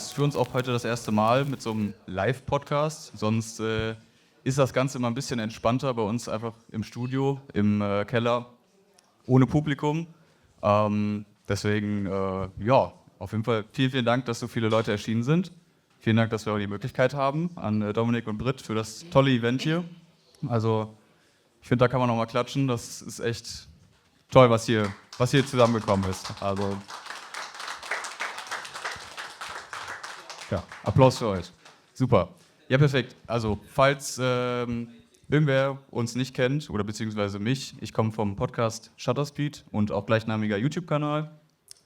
ist für uns auch heute das erste Mal mit so einem Live-Podcast. Sonst ist das Ganze immer ein bisschen entspannter bei uns einfach im Studio, im Keller, ohne Publikum. Deswegen, ja, auf jeden Fall vielen, vielen Dank, dass so viele Leute erschienen sind. Vielen Dank, dass wir auch die Möglichkeit haben an Dominik und Britt für das tolle Event hier. Also ich finde, da kann man nochmal klatschen. Das ist echt toll, was hier zusammengekommen ist. Also ja, Applaus für euch. Super. Ja, perfekt. Also falls irgendwer uns nicht kennt oder beziehungsweise mich, ich komme vom Podcast Shutterspeed und auch gleichnamiger YouTube-Kanal.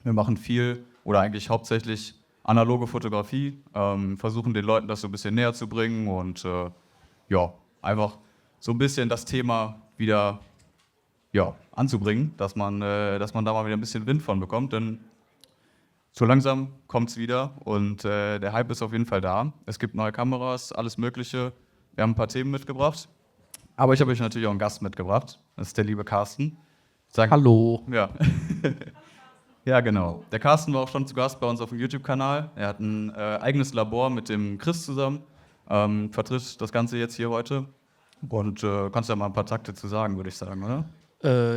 Wir machen viel oder eigentlich hauptsächlich analoge Fotografie, versuchen den Leuten das so ein bisschen näher zu bringen und ja, einfach so ein bisschen das Thema wieder anzubringen, dass man da mal wieder ein bisschen Wind von bekommt, denn so langsam kommt es wieder und der Hype ist auf jeden Fall da. Es gibt neue Kameras, alles Mögliche. Wir haben ein paar Themen mitgebracht, aber ich habe euch natürlich auch einen Gast mitgebracht. Das ist der liebe Carsten. Hallo. Ja. Ja, genau. Der Carsten war auch schon zu Gast bei uns auf dem YouTube-Kanal. Er hat ein eigenes Labor mit dem Chris zusammen, vertritt das Ganze jetzt hier heute. Und kannst ja mal ein paar Takte zu sagen, würde ich sagen, oder?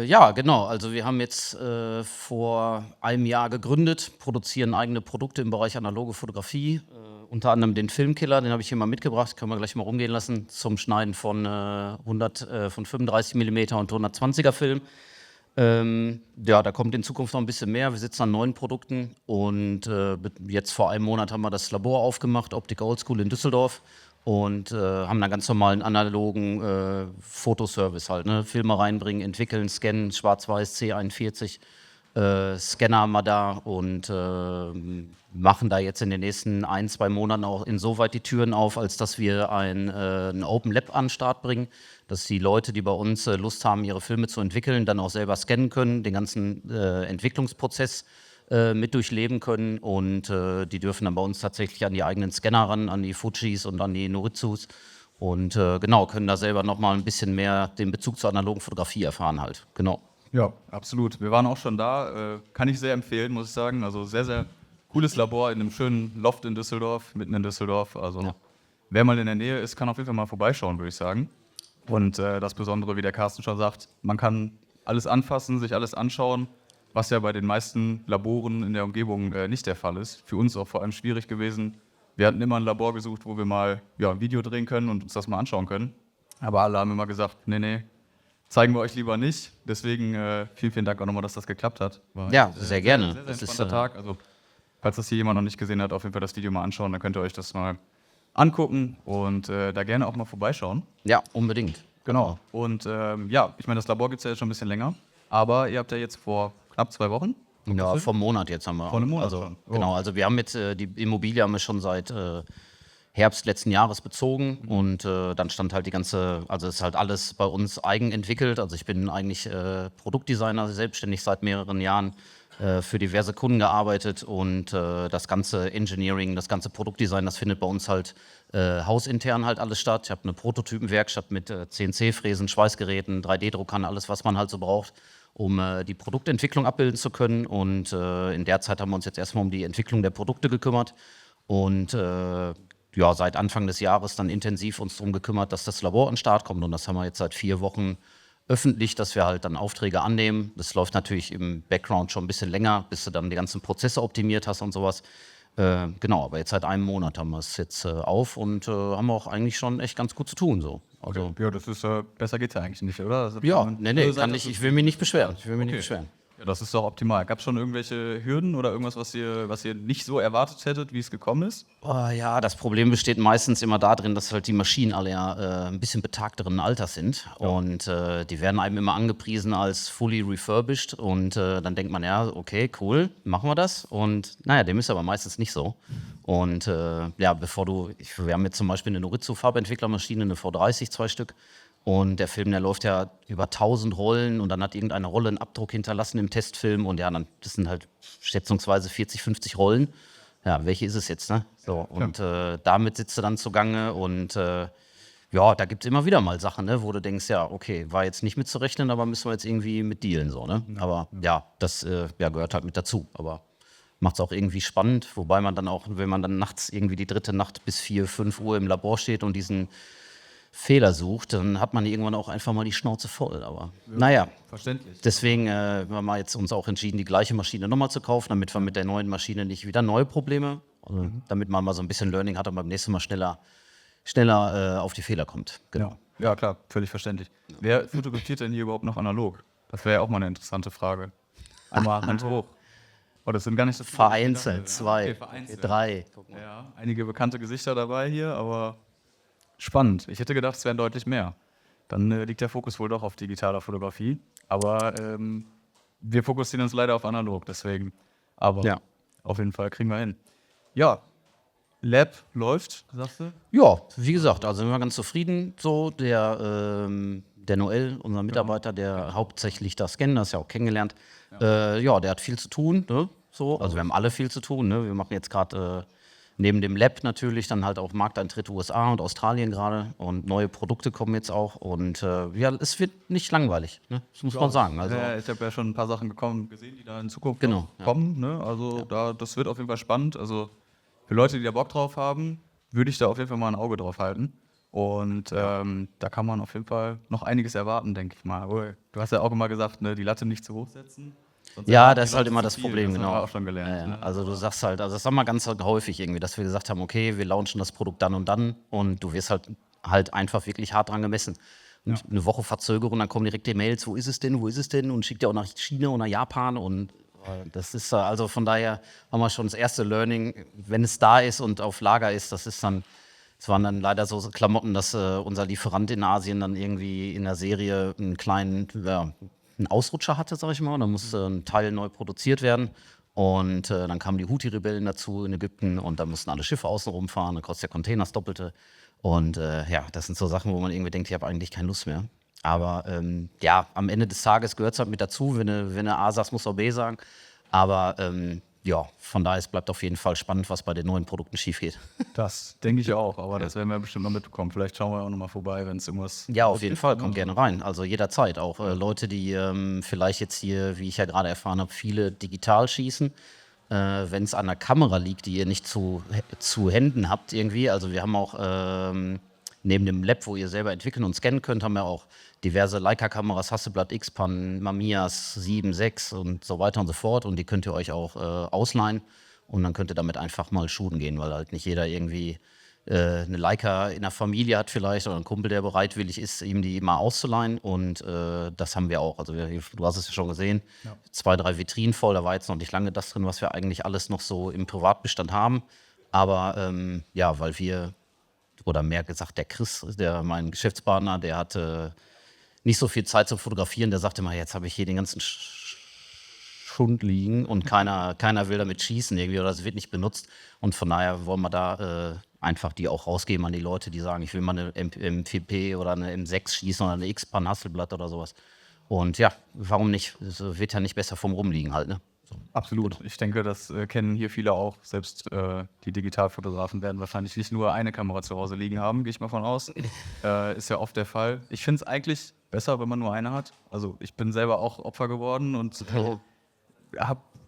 Ja, genau. Also wir haben jetzt vor einem Jahr gegründet, produzieren eigene Produkte im Bereich analoge Fotografie. Unter anderem den Filmkiller, den habe ich hier mal mitgebracht, können wir gleich mal rumgehen lassen, zum Schneiden von 35 mm und 120er Film. Ja, da kommt in Zukunft noch ein bisschen mehr. Wir sitzen an neuen Produkten und jetzt vor einem Monat haben wir das Labor aufgemacht, Optik Oldschool in Düsseldorf. Und haben einen ganz normalen analogen Fotoservice halt, ne? Filme reinbringen, entwickeln, scannen, Schwarz-Weiß, C41, Scanner haben wir da und machen da jetzt in den nächsten 1-2 Monaten auch insoweit die Türen auf, als dass wir ein Open Lab an den Start bringen, dass die Leute, die bei uns Lust haben, ihre Filme zu entwickeln, dann auch selber scannen können, den ganzen Entwicklungsprozess mit durchleben können und die dürfen dann bei uns tatsächlich an die eigenen Scanner ran, an die Fujis und an die Noritsus und genau, können da selber nochmal ein bisschen mehr den Bezug zur analogen Fotografie erfahren halt, genau. Ja, absolut. Wir waren auch schon da, kann ich sehr empfehlen, muss ich sagen. Also sehr, sehr cooles Labor in einem schönen Loft in Düsseldorf, mitten in Düsseldorf. Also ja. Wer mal in der Nähe ist, kann auf jeden Fall mal vorbeischauen, würde ich sagen. Und das Besondere, wie der Carsten schon sagt, man kann alles anfassen, sich alles anschauen, was ja bei den meisten Laboren in der Umgebung nicht der Fall ist. Für uns auch vor allem schwierig gewesen. Wir hatten immer ein Labor gesucht, wo wir mal ein Video drehen können und uns das mal anschauen können. Aber alle haben immer gesagt, nee, zeigen wir euch lieber nicht. Deswegen vielen, vielen Dank auch nochmal, dass das geklappt hat. War ja, sehr gerne. Sehr entspannter Tag. Also, falls das hier jemand noch nicht gesehen hat, auf jeden Fall das Video mal anschauen. Dann könnt ihr euch das mal angucken und da gerne auch mal vorbeischauen. Ja, unbedingt. Genau. Und ich meine, das Labor gibt es ja jetzt schon ein bisschen länger. Aber ihr habt ja jetzt vor knapp 2 Wochen? Ja, vom Monat jetzt haben wir. Vor einem Monat also, schon. Oh. Genau, also wir haben jetzt die Immobilie haben wir schon seit Herbst letzten Jahres bezogen und dann stand halt also es ist halt alles bei uns eigenentwickelt. Also ich bin eigentlich Produktdesigner, selbstständig seit mehreren Jahren für diverse Kunden gearbeitet und das ganze Engineering, das ganze Produktdesign, das findet bei uns halt hausintern halt alles statt. Ich habe eine Prototypenwerkstatt mit CNC-Fräsen, Schweißgeräten, 3D-Druckern, alles, was man halt so braucht, um die Produktentwicklung abbilden zu können. Und in der Zeit haben wir uns jetzt erstmal um die Entwicklung der Produkte gekümmert und seit Anfang des Jahres dann intensiv uns darum gekümmert, dass das Labor an den Start kommt. Und das haben wir jetzt seit 4 Wochen öffentlich, dass wir halt dann Aufträge annehmen. Das läuft natürlich im Background schon ein bisschen länger, bis du dann die ganzen Prozesse optimiert hast und sowas. Genau, aber jetzt seit einem Monat haben wir es jetzt auf und haben auch eigentlich schon echt ganz gut zu tun. So. Also, okay. Ja, das ist, besser geht's ja eigentlich nicht, oder? Also, ich will mich nicht beschweren. Ja, das ist doch optimal. Gab es schon irgendwelche Hürden oder irgendwas, was ihr nicht so erwartet hättet, wie es gekommen ist? Ja, das Problem besteht meistens immer darin, dass halt die Maschinen alle ja ein bisschen betagteren Alters sind. Ja. Und die werden einem immer angepriesen als fully refurbished. Und dann denkt man, ja, okay, cool, machen wir das. Und naja, dem ist aber meistens nicht so. Und wir haben jetzt zum Beispiel eine Noritsu-Farbentwicklermaschine, eine V30, 2 Stück. Und der Film, der läuft ja über 1000 Rollen und dann hat irgendeine Rolle einen Abdruck hinterlassen im Testfilm und ja, das sind halt schätzungsweise 40, 50 Rollen. Ja, welche ist es jetzt, ne? So, und damit sitzt du dann zugange und da gibt es immer wieder mal Sachen, ne, wo du denkst, ja, okay, war jetzt nicht mitzurechnen, aber müssen wir jetzt irgendwie mit dealen, so, ne? Aber ja, das gehört halt mit dazu, aber macht es auch irgendwie spannend, wobei man dann auch, wenn man dann nachts irgendwie die dritte Nacht bis 4, 5 Uhr im Labor steht und diesen Fehler sucht, dann hat man irgendwann auch einfach mal die Schnauze voll. Aber naja, Verständlich. deswegen haben wir jetzt uns auch entschieden, die gleiche Maschine nochmal zu kaufen, damit wir mit der neuen Maschine nicht wieder neue Probleme, also damit man mal so ein bisschen Learning hat und beim nächsten Mal schneller auf die Fehler kommt. Genau. Ja, klar, völlig verständlich. Wer fotografiert denn hier überhaupt noch analog? Das wäre ja auch mal eine interessante Frage. Einmal Hand hoch. Oh, das sind gar nicht so viele. Vereinzelt, 2, Okay, vereinzelt. 3. Ja, einige bekannte Gesichter dabei hier, aber spannend. Ich hätte gedacht, es wären deutlich mehr. Dann liegt der Fokus wohl doch auf digitaler Fotografie. Aber wir fokussieren uns leider auf analog, deswegen. Aber Ja. auf jeden Fall kriegen wir hin. Ja, Lab läuft, sagst du? Ja, wie gesagt, also sind wir ganz zufrieden. So, der Noel, unser Mitarbeiter, der hauptsächlich das scannt, das ist ja auch kennengelernt. Der hat viel zu tun. Ne? So, also wir haben alle viel zu tun. Ne? Wir machen jetzt gerade neben dem Lab natürlich dann halt auch Markteintritt USA und Australien gerade und neue Produkte kommen jetzt auch. Und es wird nicht langweilig, ne? Das muss man sagen. Also, Ich habe ja schon ein paar Sachen gesehen, die da in Zukunft Genau, noch ja. kommen. Ne? Also das wird auf jeden Fall spannend. Also für Leute, die da Bock drauf haben, würde ich da auf jeden Fall mal ein Auge drauf halten. Und da kann man auf jeden Fall noch einiges erwarten, denke ich mal. Du hast ja auch immer gesagt, ne, die Latte nicht zu hoch setzen. Sonst ja, erwarten das die ist halt Leute immer zu das viel. Problem, Das haben genau. wir auch schon gelernt. Ne? Also du sagst halt, also das haben wir ganz häufig irgendwie, dass wir gesagt haben, okay, wir launchen das Produkt dann und du wirst halt einfach wirklich hart dran gemessen. Und eine Woche Verzögerung, dann kommen direkt die Mails, wo ist es denn und schickt ja auch nach China und nach Japan und das ist also von daher haben wir schon das erste Learning, wenn es da ist und auf Lager ist, es waren dann leider so Klamotten, dass unser Lieferant in Asien dann irgendwie in der Serie einen Ausrutscher hatte, sag ich mal. Dann musste ein Teil neu produziert werden. Und dann kamen die Houthi-Rebellen dazu in Ägypten und dann mussten alle Schiffe außen rumfahren. Dann kostet der Container das Doppelte. Und das sind so Sachen, wo man irgendwie denkt, ich habe eigentlich keine Lust mehr. Aber am Ende des Tages gehört es halt mit dazu. Wenn du A sagst, musst du auch B sagen. Aber von daher, es bleibt auf jeden Fall spannend, was bei den neuen Produkten schief geht. Das denke ich auch, aber das werden wir bestimmt noch mitbekommen. Vielleicht schauen wir auch noch mal vorbei, wenn es irgendwas. Ja, auf jeden Fall, kommt gerne rein. Also jederzeit. Auch Leute, die vielleicht jetzt hier, wie ich ja gerade erfahren habe, viele digital schießen. Wenn es an der Kamera liegt, die ihr nicht zu Händen habt irgendwie. Also wir haben auch neben dem Lab, wo ihr selber entwickeln und scannen könnt, haben wir auch diverse Leica-Kameras, Hasselblad, X-Pan, Mamias 7, 6 und so weiter und so fort. Und die könnt ihr euch auch ausleihen. Und dann könnt ihr damit einfach mal shooten gehen, weil halt nicht jeder irgendwie eine Leica in der Familie hat vielleicht oder ein Kumpel, der bereitwillig ist, ihm die mal auszuleihen. Und das haben wir auch. Also du hast es ja schon gesehen, 2, 3 Vitrinen voll. Da war jetzt noch nicht lange das drin, was wir eigentlich alles noch so im Privatbestand haben. Aber weil wir, oder mehr gesagt der Chris, mein Geschäftspartner, der hatte nicht so viel Zeit zum Fotografieren. Der sagte mal, jetzt habe ich hier den ganzen Schund liegen und keiner will damit schießen irgendwie oder es wird nicht benutzt. Und von daher wollen wir da einfach die auch rausgeben an die Leute, die sagen, ich will mal eine M4P oder eine M6 schießen oder eine X-Pan Hasselblad oder sowas. Und ja, warum nicht? Es wird ja nicht besser vom Rumliegen halt, ne? So. Absolut. Ich denke, das kennen hier viele auch. Selbst die Digitalfotografen werden wahrscheinlich nicht nur eine Kamera zu Hause liegen haben, gehe ich mal von aus. Ist ja oft der Fall. Ich finde es eigentlich besser, wenn man nur eine hat. Also ich bin selber auch Opfer geworden und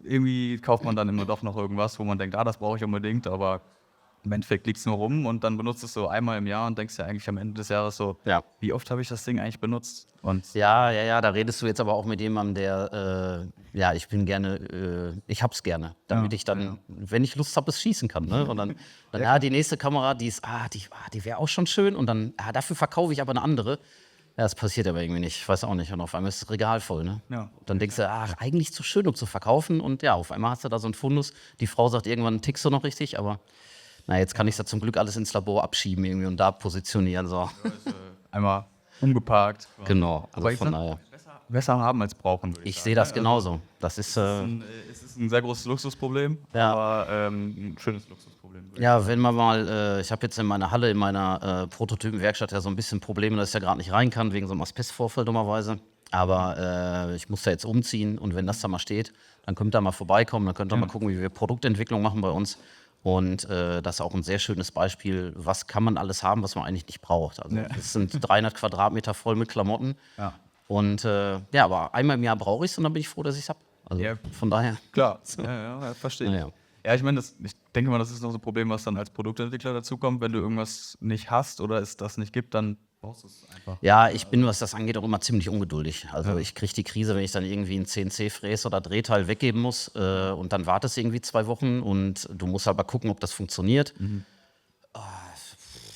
irgendwie kauft man dann immer doch noch irgendwas, wo man denkt, das brauche ich unbedingt, aber im Endeffekt liegt es nur rum und dann benutzt es so einmal im Jahr und denkst ja eigentlich am Ende des Jahres so, wie oft habe ich das Ding eigentlich benutzt? Und Ja, da redest du jetzt aber auch mit jemandem, der, ich hab's gerne, damit ich dann, wenn ich Lust habe, es schießen kann. Ne? Und dann die nächste Kamera, die wäre auch schon schön und dann, dafür verkaufe ich aber eine andere. Ja, das passiert aber irgendwie nicht, ich weiß auch nicht. Und auf einmal ist das Regal voll, ne? Ja. Dann denkst du, eigentlich zu schön, um zu verkaufen. Und ja, auf einmal hast du da so einen Fundus. Die Frau sagt, irgendwann tickst du noch richtig, aber jetzt kann ich da zum Glück alles ins Labor abschieben irgendwie und da positionieren. So. einmal umgeparkt. Genau, also Aber ich von sag, daher. besser haben als brauchen, würde Ich sagen. sehe das genauso. Das ist, Es ist ein sehr großes Luxusproblem, Ja. aber ein schönes Luxusproblem. würde ich ja, wenn man mal, ich habe jetzt in meiner Halle, in meiner Prototypenwerkstatt ja so ein bisschen Probleme, dass ich ja gerade nicht rein kann, wegen so einem Asbestvorfall dummerweise. Aber ich muss da jetzt umziehen und wenn das da mal steht, dann könnt ihr mal vorbeikommen, dann könnt ihr mal gucken, wie wir Produktentwicklung machen bei uns. Und das ist auch ein sehr schönes Beispiel, was kann man alles haben, was man eigentlich nicht braucht. Also es sind 300 Quadratmeter voll mit Klamotten. Ja. Und aber einmal im Jahr brauche ich es und dann bin ich froh, dass ich es habe. Also Ja. von daher. Klar, ja, verstehe ich. Naja. Ja, ich meine, ich denke mal, das ist noch so ein Problem, was dann als Produktentwickler dazukommt. Wenn du irgendwas nicht hast oder es das nicht gibt, dann brauchst du es einfach. Ja, ich bin, was das angeht, auch immer ziemlich ungeduldig. Also ich kriege die Krise, wenn ich dann irgendwie ein CNC-Fräs oder Drehteil weggeben muss und dann wartest du irgendwie 2 Wochen und du musst aber gucken, ob das funktioniert.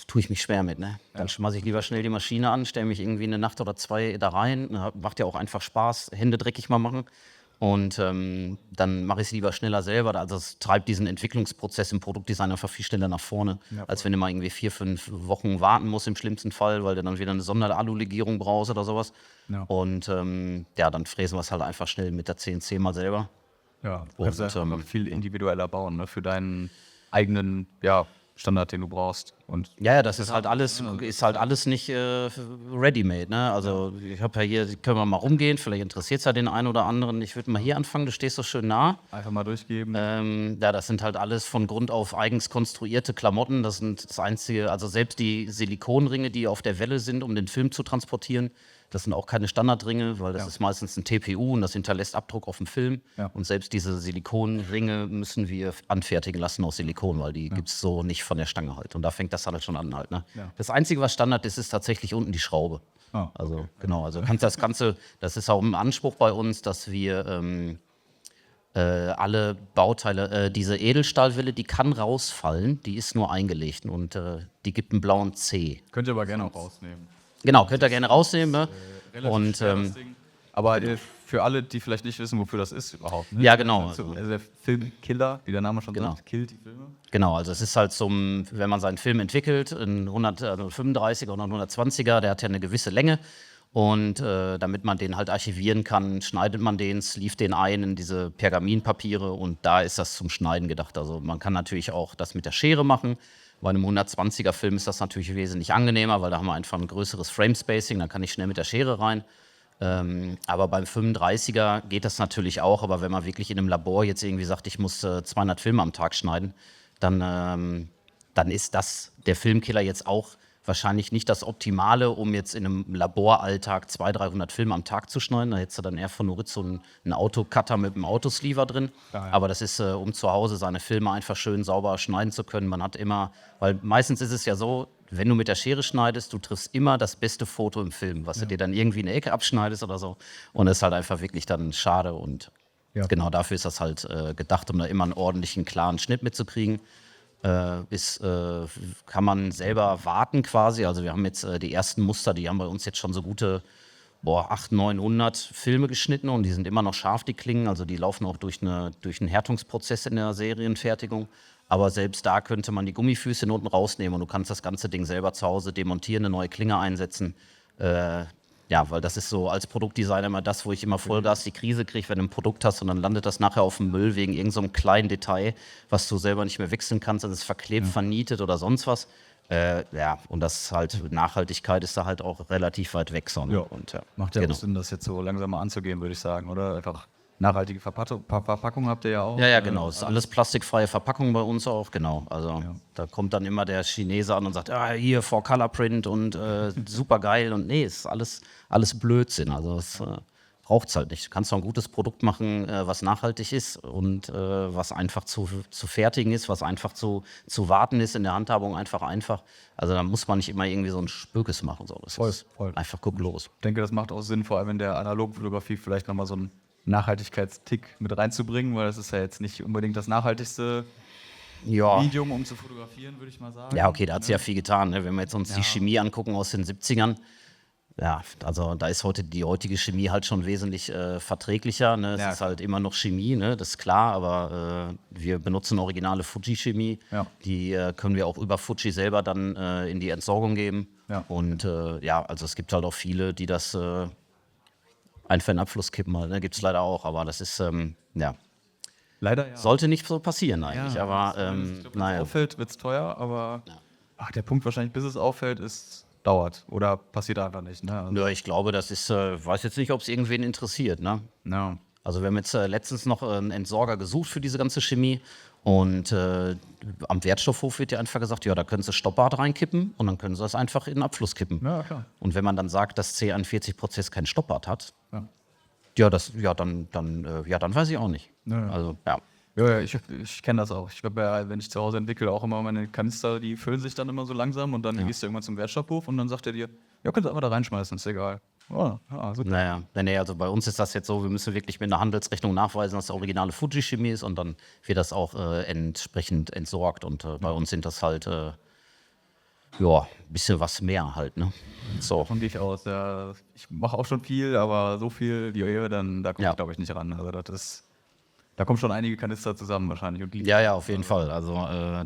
Tue ich mich schwer mit, ne? Dann schmeiße ich lieber schnell die Maschine an, stelle mich irgendwie eine Nacht oder 2 da rein. Macht ja auch einfach Spaß, Hände dreckig mal machen. Und dann mache ich es lieber schneller selber. Also es treibt diesen Entwicklungsprozess im Produktdesign einfach viel schneller nach vorne, als wenn du mal irgendwie 4, 5 Wochen warten musst im schlimmsten Fall, weil du dann wieder eine Sonderalulegierung brauchst oder sowas. Ja. Und dann fräsen wir es halt einfach schnell mit der CNC mal selber. Ja, du kannst Und, einfach viel individueller bauen, ne? Für deinen eigenen Standard, den du brauchst. Und Ja, das ist halt alles nicht ready-made, ne? Also ich habe ja hier, können wir mal rumgehen, vielleicht interessiert es ja den einen oder anderen. Ich würde mal hier anfangen, du stehst so schön nah. einfach mal durchgeben. Das sind halt alles von Grund auf eigens konstruierte Klamotten. Das sind das Einzige, also selbst die Silikonringe, die auf der Welle sind, um den Film zu transportieren, das sind auch keine Standardringe, weil das ist meistens ein TPU und das hinterlässt Abdruck auf dem Film. Ja. Und selbst diese Silikonringe müssen wir anfertigen lassen aus Silikon, weil die gibt es so nicht von der Stange halt. Und da fängt das halt schon an halt. Ne? Ja. Das Einzige, was Standard ist, ist tatsächlich unten die Schraube. Ah, Also genau, also kannst das Ganze, das ist auch ein Anspruch bei uns, dass wir alle Bauteile, diese Edelstahlwelle, die kann rausfallen, die ist nur eingelegt und die gibt einen blauen C. Könnt ihr aber gerne auch rausnehmen. Genau, könnt ihr gerne rausnehmen. Ne? Relativ Und schwer, das Ding. Aber für alle, die vielleicht nicht wissen, wofür das ist überhaupt. Ne? Ja, genau. Also der Filmkiller, wie der Name schon Genau. sagt, killt die Filme. Genau, also es ist halt wenn man seinen Film entwickelt, ein 135er oder ein 120er, der hat ja eine gewisse Länge. Und damit man den halt archivieren kann, schneidet man den, sleeved den ein in diese Pergaminpapiere und da ist das zum Schneiden gedacht. Also man kann natürlich auch das mit der Schere machen. Bei einem 120er Film ist das natürlich wesentlich angenehmer, weil da haben wir einfach ein größeres Frame-Spacing, da kann ich schnell mit der Schere rein. Aber beim 35er geht das natürlich auch, aber wenn man wirklich in einem Labor jetzt irgendwie sagt, ich muss 200 Filme am Tag schneiden, dann ist das der Filmkiller jetzt auch wahrscheinlich nicht das Optimale, um jetzt in einem Laboralltag 200, 300 Filme am Tag zu schneiden. Da hättest du dann eher von Noritz so einen Autocutter mit einem Autosleever drin. Ja. Aber das ist, um zu Hause seine Filme einfach schön sauber schneiden zu können. Man hat immer, weil meistens ist es ja so, wenn du mit der Schere schneidest, du triffst immer das beste Foto im Film, was du dir dann irgendwie in der Ecke abschneidest oder so. Und das ist halt einfach wirklich dann schade. Und genau dafür ist das halt gedacht, um da immer einen ordentlichen, klaren Schnitt mitzukriegen. Kann man selber warten quasi. Also wir haben jetzt die ersten Muster, die haben bei uns jetzt schon so gute 800, 900 Filme geschnitten und die sind immer noch scharf, die Klingen. Also die laufen auch durch einen Härtungsprozess in der Serienfertigung. Aber selbst da könnte man die Gummifüße unten rausnehmen und du kannst das ganze Ding selber zu Hause demontieren, eine neue Klinge einsetzen. Weil das ist so als Produktdesigner immer das, wo ich immer Vollgas die Krise kriege, wenn du ein Produkt hast und dann landet das nachher auf dem Müll wegen irgend so einem kleinen Detail, was du selber nicht mehr wechseln kannst, das ist verklebt, vernietet oder sonst was. Und das ist halt, Nachhaltigkeit ist da halt auch relativ weit weg. So, ne? Und, Macht ja genau. auch Sinn, das jetzt so langsam mal anzugehen, würde ich sagen, oder? Einfach nachhaltige Verpackung habt ihr ja auch. Ja, genau. Es ist alles plastikfreie Verpackung bei uns auch, genau. Also da kommt dann immer der Chinese an und sagt, hier 4-Color-Print und super geil. Und nee, ist alles Blödsinn. Also es braucht es halt nicht. Du kannst doch ein gutes Produkt machen, was nachhaltig ist und was einfach zu fertigen ist, was einfach zu warten ist, in der Handhabung einfach. Also da muss man nicht immer irgendwie so ein Spökes machen. So. Das ist Voll. einfach gucklos. Ich denke, das macht auch Sinn, vor allem in der Analogfotografie vielleicht nochmal so einen Nachhaltigkeitstick mit reinzubringen, weil das ist ja jetzt nicht unbedingt das nachhaltigste Ja. Medium, um zu fotografieren, würde ich mal sagen. Ja, okay, da hat sich ja viel getan. Ne? Wenn wir jetzt uns die Chemie angucken aus den 70ern, also da ist die heutige Chemie halt schon wesentlich verträglicher. Ne? Es ist halt immer noch Chemie, ne? Das ist klar, aber wir benutzen originale Fuji-Chemie. Ja. Die können wir auch über Fuji selber dann in die Entsorgung geben. Ja. Und also es gibt halt auch viele, die das einfach in den Abfluss kippen. Halt, ne? Gibt es leider auch, aber das ist, Leider ja. sollte nicht so passieren eigentlich. Aber Wenn es naja. auffällt, wird es teuer, aber der Punkt wahrscheinlich, bis es auffällt, dauert oder passiert einfach nicht. Ne? Also, Ja, ich glaube, das ist, weiß jetzt nicht, ob es irgendwen interessiert. Ne? ja. Also wir haben jetzt letztens noch einen Entsorger gesucht für diese ganze Chemie und am Wertstoffhof wird ja einfach gesagt, da können Sie Stoppbad reinkippen und dann können Sie das einfach in den Abfluss kippen. Ja, klar. Und wenn man dann sagt, dass C41-Prozess kein Stoppbad hat, Ja, dann weiß ich auch nicht. Ja. Also, ja. Ja, ich kenne das auch. Ich glaube, ja, wenn ich zu Hause entwickle, auch immer meine Kanister, die füllen sich dann immer so langsam und dann gehst du irgendwann zum Wertstoffhof und dann sagt er dir, ja, kannst du einfach da reinschmeißen, ist egal. Oh, ja, super. Naja, nee, also bei uns ist das jetzt so, wir müssen wirklich mit einer Handelsrechnung nachweisen, dass der originale Fuji-Chemie ist und dann wird das auch entsprechend entsorgt und bei uns sind das halt, ein bisschen was mehr halt, ne? So. Davon gehe ich aus. Ja, ich mache auch schon viel, aber so viel, da komme Ja. ich, glaube ich, nicht ran. Also da kommen schon einige Kanister zusammen wahrscheinlich. Und Ja, auf jeden Fall. Also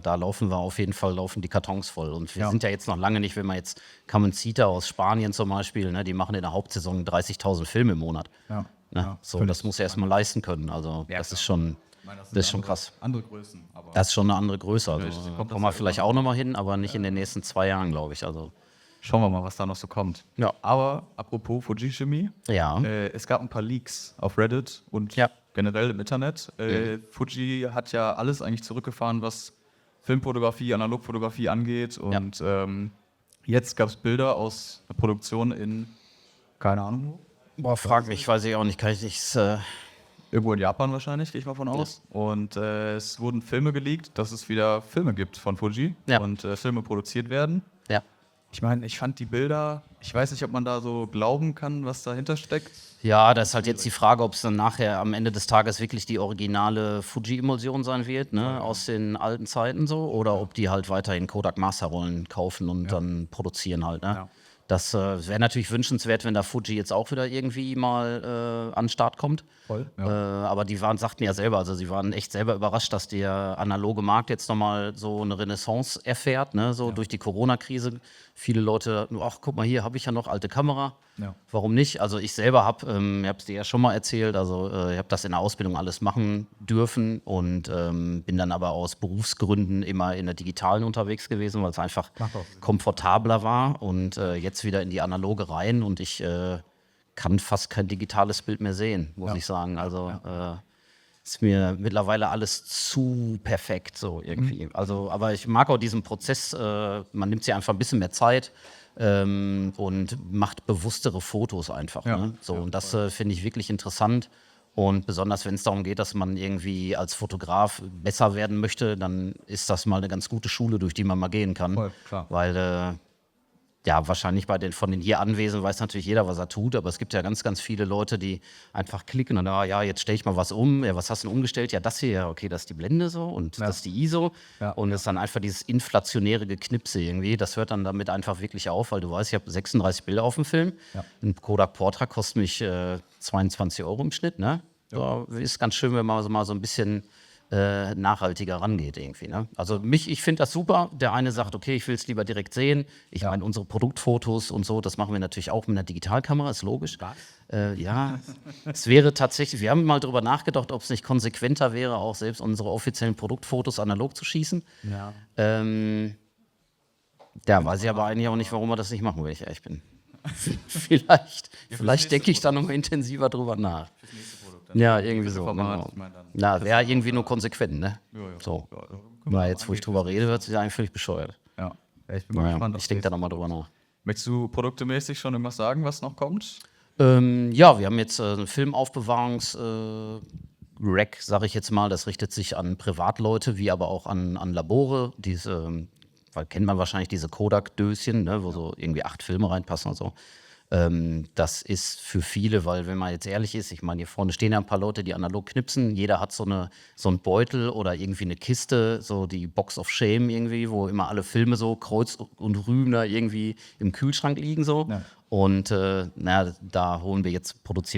da laufen die Kartons voll. Und wir sind ja jetzt noch lange nicht, wenn man jetzt Camencita aus Spanien zum Beispiel, ne, die machen in der Hauptsaison 30.000 Filme im Monat. Ja. Ne? Ja, So, völlig. das muss er erstmal leisten können. Also Ja, das klar. ist schon, Ich meine, das ist schon krass. Andere Größen. Aber Das ist schon eine andere Größe. Also Vielleicht da kommt das kommen wir ja vielleicht auch nochmal hin, aber nicht in den nächsten 2 Jahren, glaube ich. Also schauen wir mal, was da noch so kommt. Ja. Aber apropos Fuji-Chemie, ja, es gab ein paar Leaks auf Reddit und Ja. generell im Internet. Fuji hat ja alles eigentlich zurückgefahren, was Filmfotografie, Analogfotografie angeht. Und jetzt gab es Bilder aus der Produktion in, keine Ahnung, boah, frag mich, weiß ich auch nicht, kann ich nichts. irgendwo in Japan wahrscheinlich, gehe ich mal von aus. Und es wurden Filme geleakt, dass es wieder Filme gibt von Fuji Ja. und Filme produziert werden. Ja. Ich meine, ich fand die Bilder, ich weiß nicht, ob man da so glauben kann, was dahinter steckt. Ja, das ist halt jetzt die Frage, ob es dann nachher am Ende des Tages wirklich die originale Fuji-Emulsion sein wird, ne, aus den alten Zeiten so, oder ob die halt weiterhin Kodak Masterrollen kaufen und dann produzieren halt, ne. Ja. Das wäre natürlich wünschenswert, wenn da Fuji jetzt auch wieder irgendwie mal an den Start kommt. Voll. Aber sagten ja selber, also sie waren echt selber überrascht, dass der analoge Markt jetzt nochmal so eine Renaissance erfährt, ne? So durch die Corona-Krise. Viele Leute, ach guck mal, hier habe ich ja noch alte Kamera. Ja. Warum nicht? Also ich selber habe, ich habe es dir ja schon mal erzählt, also ich habe das in der Ausbildung alles machen dürfen und bin dann aber aus Berufsgründen immer in der Digitalen unterwegs gewesen, weil es einfach Macht auch Sinn. komfortabler war und jetzt wieder in die analoge rein und ich kann fast kein digitales Bild mehr sehen, muss ich sagen. Also ist mir mittlerweile alles zu perfekt so irgendwie. Also, aber ich mag auch diesen Prozess, man nimmt sich einfach ein bisschen mehr Zeit und macht bewusstere Fotos einfach. Ja. Ne? So, Ja, und das finde ich wirklich interessant. Und besonders wenn es darum geht, dass man irgendwie als Fotograf besser werden möchte, dann ist das mal eine ganz gute Schule, durch die man mal gehen kann. Voll, klar. Weil ja, wahrscheinlich von den hier Anwesenden weiß natürlich jeder, was er tut, aber es gibt ja ganz, ganz viele Leute, die einfach klicken und ja, jetzt stelle ich mal was um. Ja, was hast du denn umgestellt? Ja, das hier, ja, okay, das ist die Blende so und das ist die ISO. Ja. Und es ist dann einfach dieses inflationäre Geknipse irgendwie. Das hört dann damit einfach wirklich auf, weil du weißt, ich habe 36 Bilder auf dem Film. Ja. Ein Kodak Portra kostet mich 22 € im Schnitt, ne? So, ist ganz schön, wenn man mal so ein bisschen nachhaltiger rangeht irgendwie. Ne? Also ich finde das super. Der eine sagt, okay, ich will es lieber direkt sehen. Ich meine, unsere Produktfotos und so, das machen wir natürlich auch mit einer Digitalkamera, ist logisch. Ja, es wäre tatsächlich, wir haben mal drüber nachgedacht, ob es nicht konsequenter wäre, auch selbst unsere offiziellen Produktfotos analog zu schießen. Ja. Ja, weiß ich aber eigentlich auch nicht, warum wir das nicht machen, wenn ich ehrlich bin. Vielleicht denke ich da noch mal intensiver drüber nach. Ja, irgendwie so. Format, Genau. ich meine dann- Na, wäre irgendwie nur konsequent, ne? Ja. So. Ja, können wir Na, mal jetzt, wo ich angehen. drüber rede, wird es eigentlich völlig bescheuert. Ja. Ich bin mal Naja, gespannt. ich denke da nochmal drüber nach. Möchtest du produktemäßig schon irgendwas sagen, was noch kommt? Ja, wir haben jetzt einen Filmaufbewahrungs-Rack, sage ich jetzt mal. Das richtet sich an Privatleute, wie aber auch an Labore. Weil kennt man wahrscheinlich diese Kodak-Döschen, ne, wo so irgendwie 8 Filme reinpassen und so. Das ist für viele, weil wenn man jetzt ehrlich ist, ich meine, hier vorne stehen ja ein paar Leute, die analog knipsen. Jeder hat so einen Beutel oder irgendwie eine Kiste, so die Box of Shame irgendwie, wo immer alle Filme so kreuz und rüben da irgendwie im Kühlschrank liegen so. Ja. Und produzieren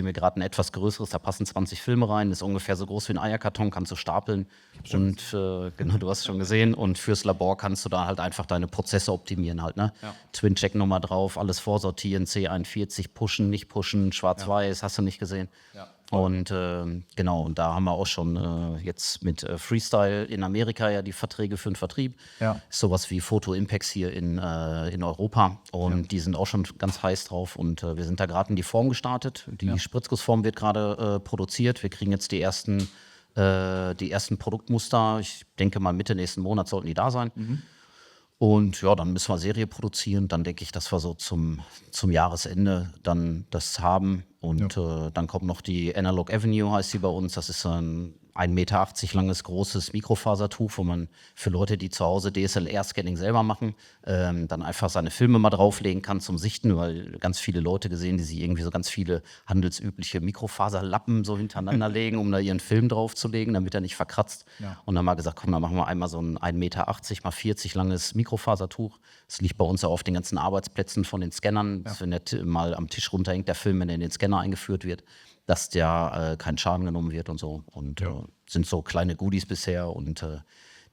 wir gerade ein etwas größeres, da passen 20 Filme rein, ist ungefähr so groß wie ein Eierkarton, kannst du stapeln. Und genau, du hast es schon gesehen. Und fürs Labor kannst du da halt einfach deine Prozesse optimieren halt, ne? Ja. Twin-Check-Nummer drauf, alles vorsortieren, C41, pushen, nicht pushen, schwarz-weiß, hast du nicht gesehen. Ja. Und genau, und da haben wir auch schon jetzt mit Freestyle in Amerika ja die Verträge für den Vertrieb. Ja. Ist sowas wie Photo Impacts hier in Europa. Und die sind auch schon ganz heiß drauf. Und wir sind da gerade in die Form gestartet. Die Spritzgussform wird gerade produziert. Wir kriegen jetzt die ersten Produktmuster. Ich denke mal Mitte nächsten Monat sollten die da sein. Und ja, dann müssen wir Serie produzieren. Dann denke ich, dass wir so zum Jahresende dann das haben. Und dann kommt noch die Analog Avenue, heißt sie bei uns. Das ist ein 1,80 Meter langes, großes Mikrofasertuch, wo man für Leute, die zu Hause DSLR-Scanning selber machen, dann einfach seine Filme mal drauflegen kann zum Sichten, weil ganz viele Leute gesehen, die sich irgendwie so ganz viele handelsübliche Mikrofaserlappen so hintereinander legen, um da ihren Film draufzulegen, damit er nicht verkratzt. Ja. Und dann mal gesagt, komm, dann machen wir einmal so ein 1,80 Meter mal 40 langes Mikrofasertuch. Das liegt bei uns auch auf den ganzen Arbeitsplätzen von den Scannern. Ja. Wenn der mal am Tisch runterhängt, der Film, wenn er in den Scanner eingeführt wird, dass der kein Schaden genommen wird und so. Und sind so kleine Goodies bisher. Und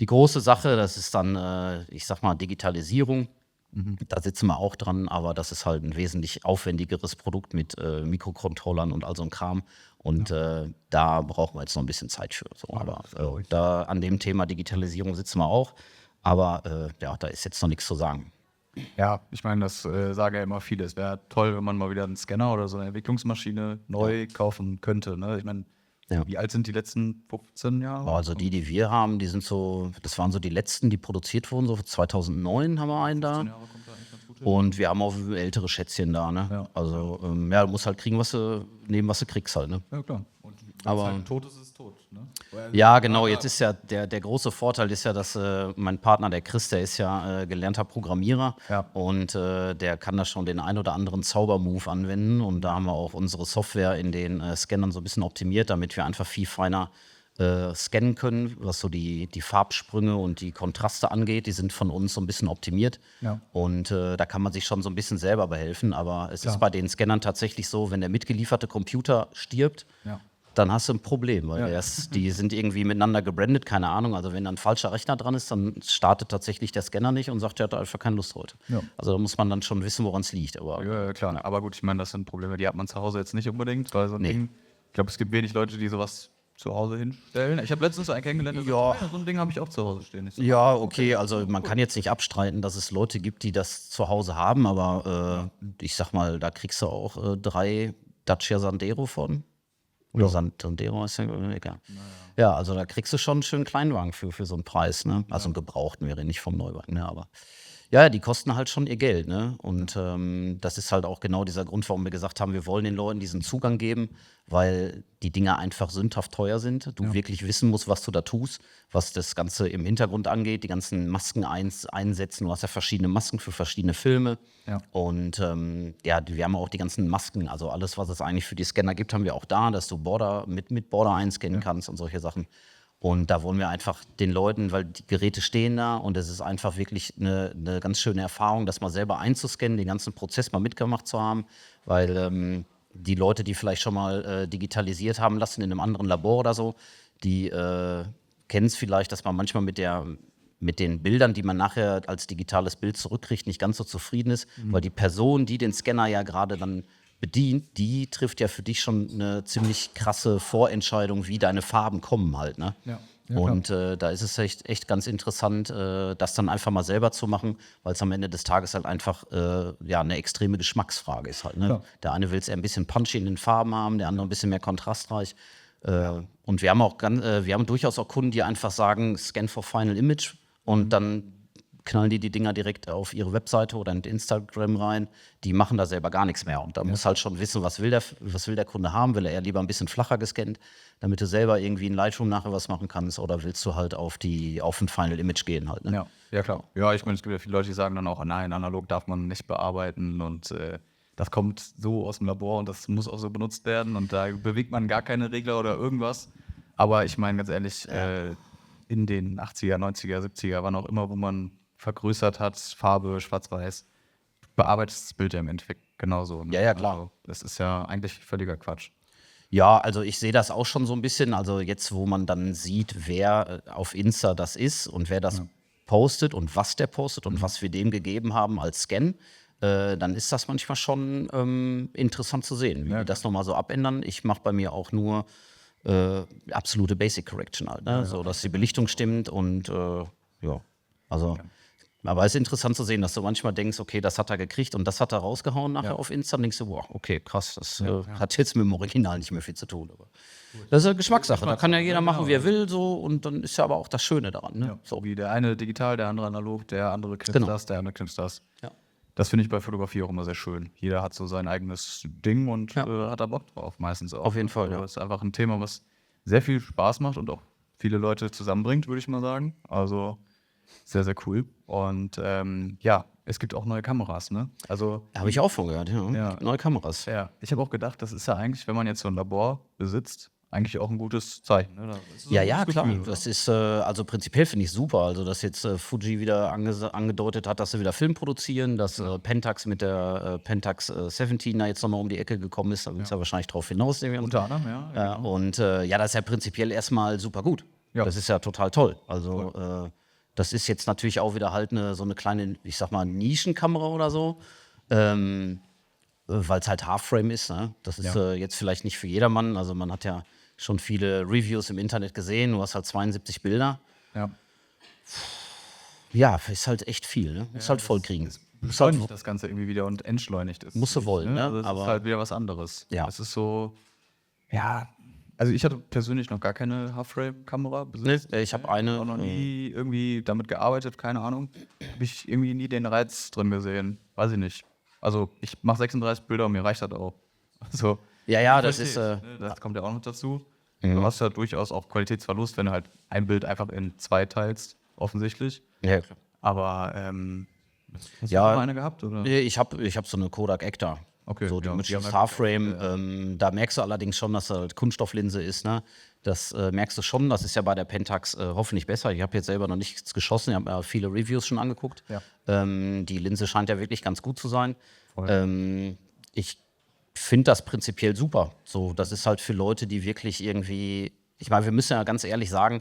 die große Sache, das ist dann, ich sag mal, Digitalisierung. Da sitzen wir auch dran, aber das ist halt ein wesentlich aufwendigeres Produkt mit Mikrocontrollern und all so ein Kram. Und da brauchen wir jetzt noch ein bisschen Zeit für. So. Aber da an dem Thema Digitalisierung sitzen wir auch. Aber da ist jetzt noch nichts zu sagen. Ja, ich meine, das sagen ja immer viele. Es wäre toll, wenn man mal wieder einen Scanner oder so eine Entwicklungsmaschine neu kaufen könnte. Ne? Ich meine, wie alt sind die letzten 15 Jahre? Also die wir haben, die sind so, das waren so die letzten, die produziert wurden. So 2009 haben wir einen da. 15 Jahre kommt da eigentlich ganz gut hin. Und wir haben auch ältere Schätzchen da. Ne? Ja. Also du musst halt kriegen, was du kriegst halt. Ne? Ja, klar. Und aber halt tot ist, ist es tot. Ne? Ja, genau. Jetzt ist ja der große Vorteil ist ja, dass mein Partner, der Chris, der ist ja gelernter Programmierer und der kann da schon den ein oder anderen Zaubermove anwenden. Und da haben wir auch unsere Software in den Scannern so ein bisschen optimiert, damit wir einfach viel feiner scannen können, was so die Farbsprünge und die Kontraste angeht. Die sind von uns so ein bisschen optimiert. Ja. Und da kann man sich schon so ein bisschen selber behelfen. Aber es ist bei den Scannern tatsächlich so, wenn der mitgelieferte Computer stirbt, dann hast du ein Problem, weil die sind irgendwie miteinander gebrandet, keine Ahnung. Also wenn da ein falscher Rechner dran ist, dann startet tatsächlich der Scanner nicht und sagt, er hat einfach keine Lust heute. Ja. Also da muss man dann schon wissen, woran es liegt. Aber, ja, klar. Aber gut, ich meine, das sind Probleme, die hat man zu Hause jetzt nicht unbedingt. Weil so ein Ding, ich glaube, es gibt wenig Leute, die sowas zu Hause hinstellen. Ich habe letztens einen kennengelernt, so ein Ding habe ich auch zu Hause stehen. So, ja, okay, also man kann jetzt nicht abstreiten, dass es Leute gibt, die das zu Hause haben, aber ich sag mal, da kriegst du auch 3 Dacia Sandero von. Oder Sandero ist ja egal. Ja, also da kriegst du schon einen schönen Kleinwagen für so einen Preis. Ne? Also einen gebrauchten wäre nicht vom Neuwagen, ne? Aber ja, die kosten halt schon ihr Geld. Ne? Und das ist halt auch genau dieser Grund, warum wir gesagt haben, wir wollen den Leuten diesen Zugang geben, weil die Dinger einfach sündhaft teuer sind. Du wirklich wissen musst, was du da tust, was das Ganze im Hintergrund angeht, die ganzen Masken einsetzen. Du hast ja verschiedene Masken für verschiedene Filme. Ja. Und wir haben auch die ganzen Masken, also alles, was es eigentlich für die Scanner gibt, haben wir auch da, dass du mit Border einscannen kannst und solche Sachen. Und da wollen wir einfach den Leuten, weil die Geräte stehen da und es ist einfach wirklich eine ganz schöne Erfahrung, das mal selber einzuscannen, den ganzen Prozess mal mitgemacht zu haben, weil die Leute, die vielleicht schon mal digitalisiert haben lassen in einem anderen Labor oder so, die kennen es vielleicht, dass man manchmal mit den Bildern, die man nachher als digitales Bild zurückkriegt, nicht ganz so zufrieden ist, weil die Person, die den Scanner ja gerade dann bedient, die trifft ja für dich schon eine ziemlich krasse Vorentscheidung, wie deine Farben kommen halt. Ne? Ja, und da ist es echt ganz interessant, das dann einfach mal selber zu machen, weil es am Ende des Tages halt einfach eine extreme Geschmacksfrage ist halt. Ne? Ja. Der eine will es eher ein bisschen punchy in den Farben haben, der andere ein bisschen mehr kontrastreich. Und wir haben auch wir haben durchaus auch Kunden, die einfach sagen, Scan for Final Image und dann knallen die Dinger direkt auf ihre Webseite oder in Instagram rein. Die machen da selber gar nichts mehr. Und da muss halt schon wissen, was will der Kunde haben? Will er eher lieber ein bisschen flacher gescannt, damit du selber irgendwie in Lightroom nachher was machen kannst? Oder willst du halt auf ein Final Image gehen halt? Ne? Ja, klar. Ja, ich meine, es gibt ja viele Leute, die sagen dann auch, nein, analog darf man nicht bearbeiten und das kommt so aus dem Labor und das muss auch so benutzt werden und da bewegt man gar keine Regler oder irgendwas. Aber ich meine, ganz ehrlich, in den 80er, 90er, 70er, wann auch immer, wo man vergrößert hat, Farbe, schwarz-weiß, bearbeitet das Bild ja im Endeffekt genauso. Ne? Ja, klar. Also, das ist ja eigentlich völliger Quatsch. Ja, also ich sehe das auch schon so ein bisschen, also jetzt, wo man dann sieht, wer auf Insta das ist und wer das postet und was der postet und was wir dem gegeben haben als Scan, dann ist das manchmal schon interessant zu sehen, wie die das nochmal so abändern. Ich mache bei mir auch nur absolute Basic Correction halt, ne? So, dass die Belichtung stimmt und also Aber es ist interessant zu sehen, dass du manchmal denkst, okay, das hat er gekriegt und das hat er rausgehauen nachher auf Insta. Und denkst du, boah, okay, krass, das hat jetzt mit dem Original nicht mehr viel zu tun. Aber das ist eine Geschmackssache. Da kann ja jeder machen, wie er will, so. Und dann ist ja aber auch das Schöne daran. Ne? Ja, So. wie der eine digital, der andere analog, der andere knipst Genau. das, der andere knipst das. Ja. Das finde ich bei Fotografie auch immer sehr schön. Jeder hat so sein eigenes Ding und hat da Bock drauf, meistens auch. Auf jeden Fall, ja. Das ist einfach ein Thema, was sehr viel Spaß macht und auch viele Leute zusammenbringt, würde ich mal sagen. Also sehr, sehr cool. Und es gibt auch neue Kameras, ne? Also Habe ich auch von gehört, ja. Ja. Neue Kameras. ja, ich habe auch gedacht, das ist ja eigentlich, wenn man jetzt so ein Labor besitzt, eigentlich auch ein gutes Zeichen. Ne? Das ist so Ja, ein ja, gutes klar. Gefühl, oder? Das ist, also prinzipiell finde ich super. Also, dass jetzt Fuji wieder angedeutet hat, dass sie wieder Film produzieren, dass Pentax mit der Pentax 17 da jetzt nochmal um die Ecke gekommen ist. Da will es ja wahrscheinlich drauf hinaus. Unter anderem, ja. Ja, und das ist ja prinzipiell erstmal super gut. Ja. Das ist ja total toll. Also, das ist jetzt natürlich auch wieder halt so eine kleine, ich sag mal, Nischenkamera oder so. Weil es halt Half-Frame ist. Ne? Das ist jetzt vielleicht nicht für jedermann. Also, man hat ja schon viele Reviews im Internet gesehen. Du hast halt 72 Bilder. Ja. Ja, ist halt echt viel. Ne? Muss halt voll kriegen. Beschleunigt das Ganze irgendwie wieder und entschleunigt es. Musst du wollen, ne? Also es Aber- ist halt wieder was anderes. Ja. Es ist so, ja, also ich hatte persönlich noch gar keine Half-Frame-Kamera besitzt. Ich habe eine. Auch noch nie irgendwie damit gearbeitet, keine Ahnung. Habe ich irgendwie nie den Reiz drin gesehen. Weiß ich nicht. Also ich mache 36 Bilder und mir reicht das auch. Also, Ja, das verstehst, ist. ne? Das kommt ja auch noch dazu. Du hast ja durchaus auch Qualitätsverlust, wenn du halt ein Bild einfach in 2 teilst, offensichtlich. Ja, klar. Aber hast Ja. du noch eine gehabt? Oder? Nee, ich hab so eine Kodak Ektar. Okay, So, die ja, mit die haben Half-Frame. Da merkst du allerdings schon, dass das halt Kunststofflinse ist. Ne? Das merkst du schon. Das ist ja bei der Pentax hoffentlich besser. Ich habe jetzt selber noch nichts geschossen. Ich habe mir viele Reviews schon angeguckt. Ja. Die Linse scheint ja wirklich ganz gut zu sein. Ich finde das prinzipiell super. So, das ist halt für Leute, die wirklich irgendwie. Ich meine, wir müssen ja ganz ehrlich sagen,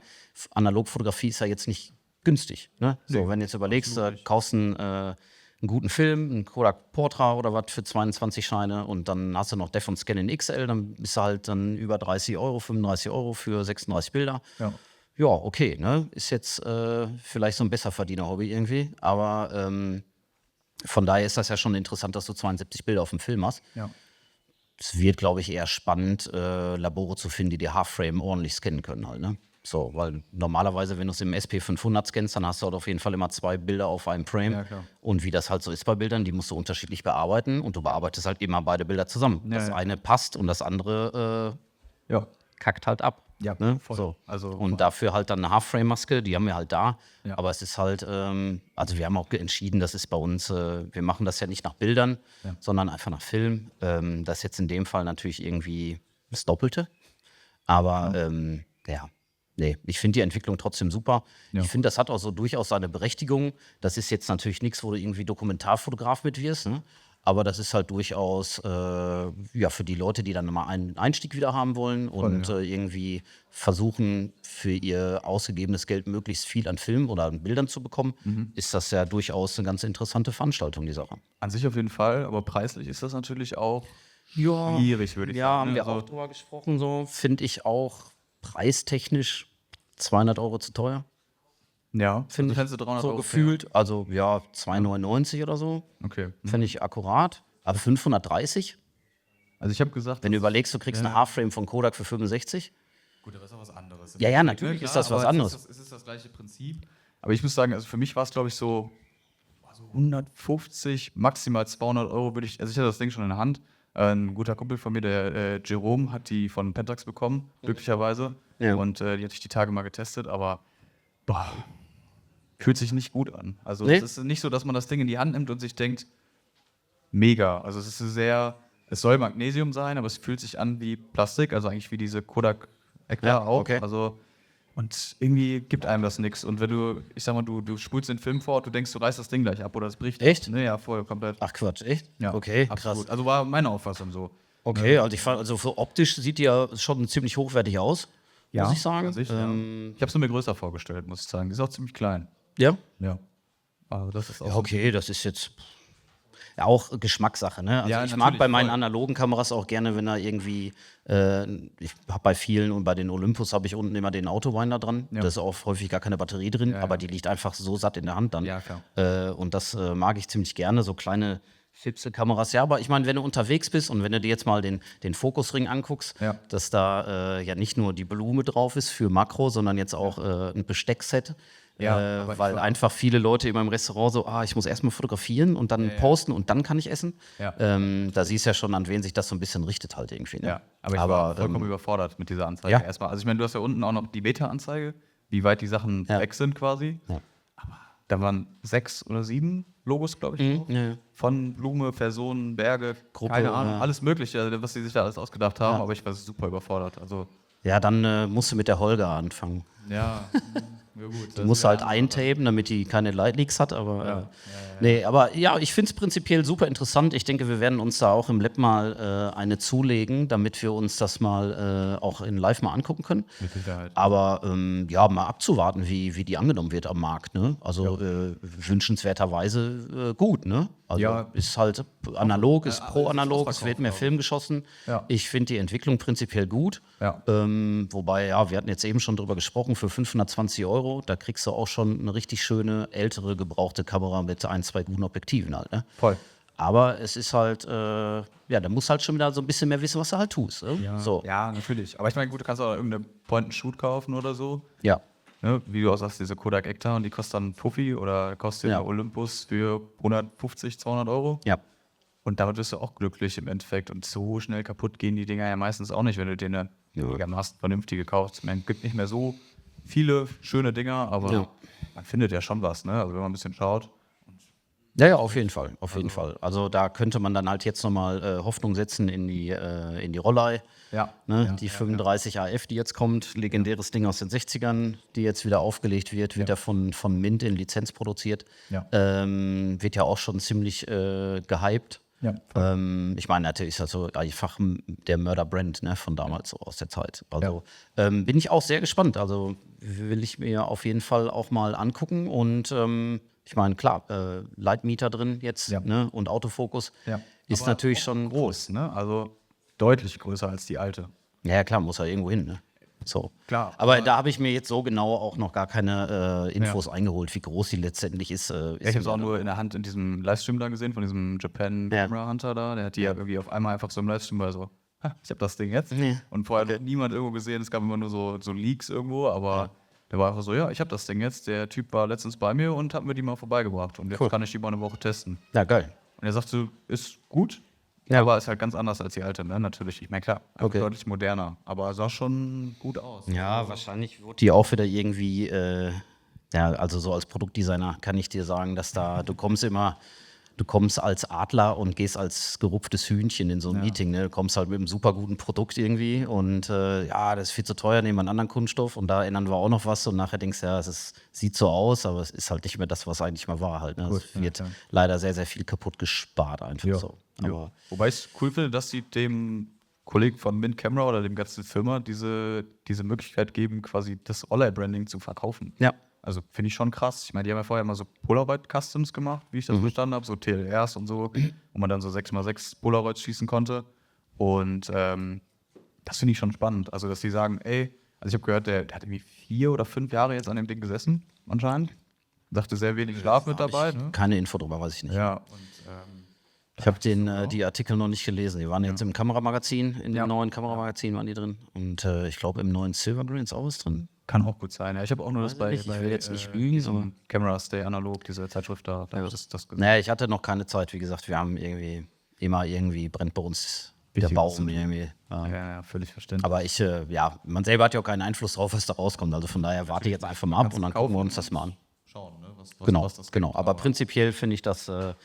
Analogfotografie ist ja jetzt nicht günstig. Ne? So, Nee, wenn du jetzt überlegst, kaufst einen guten Film, einen Kodak Portra oder was für 22 Scheine und dann hast du noch Def und Scan in XL, dann bist du halt dann über 30 Euro, 35 Euro für 36 Bilder. Ja. Ja, okay, ne? Ist jetzt vielleicht so ein Besserverdiener-Hobby irgendwie, aber von daher ist das ja schon interessant, dass du 72 Bilder auf dem Film hast. Ja. Es wird, glaube ich, eher spannend, Labore zu finden, die Half-Frame ordentlich scannen können halt, ne? So, weil normalerweise, wenn du es im SP500 scannst, dann hast du halt auf jeden Fall immer 2 Bilder auf einem Frame. Ja, klar. Und wie das halt so ist bei Bildern, die musst du unterschiedlich bearbeiten und du bearbeitest halt immer beide Bilder zusammen. Ja, Das ja. eine passt und das andere Ja. kackt halt ab. Ja, ne? voll. So. Also und voll. dafür halt dann eine Half-Frame-Maske, die haben wir halt da. Ja. Aber es ist halt, also wir haben auch entschieden, das ist bei uns, wir machen das ja nicht nach Bildern, sondern einfach nach Film. Das ist jetzt in dem Fall natürlich irgendwie das Doppelte. Aber nee, ich finde die Entwicklung trotzdem super. Ja. Ich finde, das hat auch so durchaus seine Berechtigung. Das ist jetzt natürlich nichts, wo du irgendwie Dokumentarfotograf mit wirst, ne? Aber das ist halt durchaus für die Leute, die dann mal einen Einstieg wieder haben wollen und irgendwie versuchen, für ihr ausgegebenes Geld möglichst viel an Filmen oder an Bildern zu bekommen, ist das ja durchaus eine ganz interessante Veranstaltung, die Sache. An sich auf jeden Fall, aber preislich ist das natürlich auch schwierig, würde ich Ja, sagen. haben ne? wir auch drüber gesprochen, so finde ich auch preistechnisch 200 Euro zu teuer. Ja, Finde also ich 300 so Euro gefühlt. Also ja, 2,99 oder so. Okay. Finde ich akkurat. Aber 530? Also ich habe gesagt, Wenn du überlegst, du kriegst eine Half-Frame von Kodak für 65. gut, aber das ist auch was anderes. Ja, ja, natürlich ist das was aber anderes. Es ist das gleiche Prinzip. Aber ich muss sagen, also für mich war es, glaube ich, so 150, maximal 200 Euro würde ich, also ich hatte das Ding schon in der Hand. Ein guter Kumpel von mir, der Jerome, hat die von Pentax bekommen, glücklicherweise. Ja. Und die hatte ich die Tage mal getestet, aber fühlt sich nicht gut an. Also Nee. es ist nicht so, dass man das Ding in die Hand nimmt und sich denkt, mega. Also es ist es soll Magnesium sein, aber es fühlt sich an wie Plastik, also eigentlich wie diese Kodak Ektar Ja, auch. okay. Also, und irgendwie gibt einem das nichts. Und wenn du, ich sag mal, du spulst den Film vor, du denkst, du reißt das Ding gleich ab oder es bricht. Echt? Ne, ja, voll, komplett. Ach Quatsch, echt? Ja, Okay, absolut. krass. Also war meine Auffassung so. Okay, also ich fand, also für optisch sieht die ja schon ziemlich hochwertig aus, muss ich sagen. an sich, ja. Ich habe es mir größer vorgestellt, muss ich sagen. Die ist auch ziemlich klein. Ja? Ja. Also das ist auch Ja, okay, das ist jetzt. ja, auch Geschmackssache, ne? Also Ja, ich mag natürlich, bei meinen voll. analogen Kameras auch gerne, wenn da irgendwie, ich habe bei vielen und bei den Olympus habe ich unten immer den Autowinder dran. Ja. Da ist auch häufig gar keine Batterie drin, Ja, aber ja. die liegt einfach so satt in der Hand dann. Ja, klar. Und das mag ich ziemlich gerne, so kleine Fipse-Kameras. Ja, aber ich meine, wenn du unterwegs bist und wenn du dir jetzt mal den Fokusring anguckst, Ja. dass da ja nicht nur die Blume drauf ist für Makro, sondern jetzt auch ein Besteckset. Ja, aber ich Weil war- einfach viele Leute in meinem Restaurant so, ich muss erstmal fotografieren und dann posten und dann kann ich essen. Ja. Da siehst du ja schon, an wen sich das so ein bisschen richtet halt irgendwie. Ne? Ja, aber ich war vollkommen überfordert mit dieser Anzeige ja. erstmal. Also ich meine, du hast ja unten auch noch die Beta-Anzeige, wie weit die Sachen Ja. weg sind quasi. Ja. Da waren 6 oder 7 Logos, glaube ich, drauf. ja. Von Blume, Personen, Berge, Gruppe, keine Ahnung, ja. alles Mögliche, was sie sich da alles ausgedacht haben. Ja. Aber ich war super überfordert. Also, Ja, dann musst du mit der Holger anfangen. ja, ja gut. Die musst du halt eintapen, damit die keine Light Leaks hat, aber nee, aber ja, ich finde es prinzipiell super interessant. Ich denke, wir werden uns da auch im Lab mal eine zulegen, damit wir uns das mal auch in Live mal angucken können. Mit Sicherheit. Aber ja, mal abzuwarten, wie die angenommen wird am Markt. Ne? Also wünschenswerterweise gut. Ne? Also Ja. ist halt analog, ist aber pro es ist analog, es ausverkauft, wird mehr glaub Film geschossen. Ja. Ich finde die Entwicklung prinzipiell gut. Ja. Wobei, ja, wir hatten jetzt eben schon drüber gesprochen, für 520 €, da kriegst du auch schon eine richtig schöne, ältere, gebrauchte Kamera mit 1, 2 guten Objektiven halt. Ne? Voll. Aber es ist halt, ja, da musst halt schon wieder so ein bisschen mehr wissen, was du halt tust. Ne? So. Ja, natürlich. Aber ich meine, gut, du kannst auch irgendeine Point-and-Shoot kaufen oder so. Ja. Ne? Wie du auch sagst, diese Kodak Ektar, und die kostet dann Puffi oder kostet Ja. der Olympus für 150, 200 Euro. Ja. Und damit bist du auch glücklich im Endeffekt. Und so schnell kaputt gehen die Dinger ja meistens auch nicht, wenn du dir eine einigermaßen vernünftige kaufst. Man gibt nicht mehr so viele schöne Dinger, aber Ja. man findet ja schon was, ne? Also wenn man ein bisschen schaut. Ja, auf jeden Fall, auf jeden Fall. Also da könnte man dann halt jetzt nochmal Hoffnung setzen in die Rollei. Ja. Ne? Die 35 AF, die jetzt kommt, legendäres Ding aus den 60ern, die jetzt wieder aufgelegt wird, wird ja von Mint in Lizenz produziert. Ja. Wird ja auch schon ziemlich gehypt. Ja, Ich meine, natürlich ist das so einfach der Mörder-Brand, ne, von damals, so aus der Zeit. Also bin ich auch sehr gespannt. Also will ich mir auf jeden Fall auch mal angucken. Und ich meine, klar, Lightmeter drin jetzt, Ja. ne, und Autofokus Ja. ist Aber natürlich auch schon groß, ne? Also deutlich größer als die alte. Ja, klar, muss er irgendwo hin, ne? So. Klar, Aber da habe ich mir jetzt so genau auch noch gar keine Infos eingeholt, wie groß die letztendlich ist. Ja, ich habe es auch nur in der Hand in diesem Livestream da gesehen, von diesem Japan Ja. Camera Hunter da. Der hat die ja irgendwie auf einmal einfach so im Livestream war so, ich habe das Ding jetzt. Ja. Und vorher hat niemand irgendwo gesehen, es gab immer nur so Leaks irgendwo, aber der war einfach so, ja, ich habe das Ding jetzt. Der Typ war letztens bei mir und hat mir die mal vorbeigebracht. Und jetzt Cool. kann ich die mal eine Woche testen. Ja, geil. Und er sagte, ist gut, Ja. aber ist halt ganz anders als die alte, ne? Natürlich. Ich meine, klar, einfach Okay. deutlich moderner, aber sah schon gut aus. Ja, wahrscheinlich wird die auch wieder irgendwie, ja, also so als Produktdesigner kann ich dir sagen, dass da, du kommst als Adler und gehst als gerupftes Hühnchen in so ein Meeting. Ne? Du kommst halt mit einem super guten Produkt irgendwie und ja, das ist viel zu teuer, nehmen wir einen anderen Kunststoff und da ändern wir auch noch was und nachher denkst du, ja, sieht so aus, aber es ist halt nicht mehr das, was eigentlich mal war halt. Ne? Gut, Es ja, wird klar. leider sehr, sehr viel kaputt gespart einfach so. Aber Wobei ich es cool finde, dass sie dem Kollegen von Mint Camera oder dem ganzen Firma diese Möglichkeit geben, quasi das Online-Branding zu verkaufen. ja, Also finde ich schon krass. Ich meine, die haben ja vorher immer so Polaroid-Customs gemacht, wie ich das verstanden habe, so TLRs und so, wo man dann so 6x6 Polaroids schießen konnte. Und das finde ich schon spannend. Also, dass die sagen, ey, also ich habe gehört, der hat irgendwie 4 oder 5 Jahre jetzt an dem Ding gesessen, anscheinend. Dachte, sehr wenig Schlaf mit dabei. Ne? keine Info drüber, weiß ich nicht. Ja, und Ich habe die Artikel noch nicht gelesen. Die waren jetzt im Kameramagazin, in dem neuen Kameramagazin waren die drin. Und ich glaube, im neuen Silvergreen ist auch was drin. kann auch gut sein. Ja, ich habe auch nur das bei, nicht. Ich will jetzt nicht lügen, aber- diesem Camera Stay Analog, diese Zeitschrift da. Da hab ich das gesehen. Naja, ich hatte noch keine Zeit, wie gesagt, wir haben irgendwie brennt bei uns der Wichtiges Baum zu tun. irgendwie. Ja. Ja, völlig verständlich. Aber ja, man selber hat ja auch keinen Einfluss drauf, was da rauskommt. Also von daher warte ich jetzt einfach mal ab und dann gucken wir uns das mal an. Schauen, ne? was Genau, was das genau. gibt. Aber prinzipiell finde ich das eine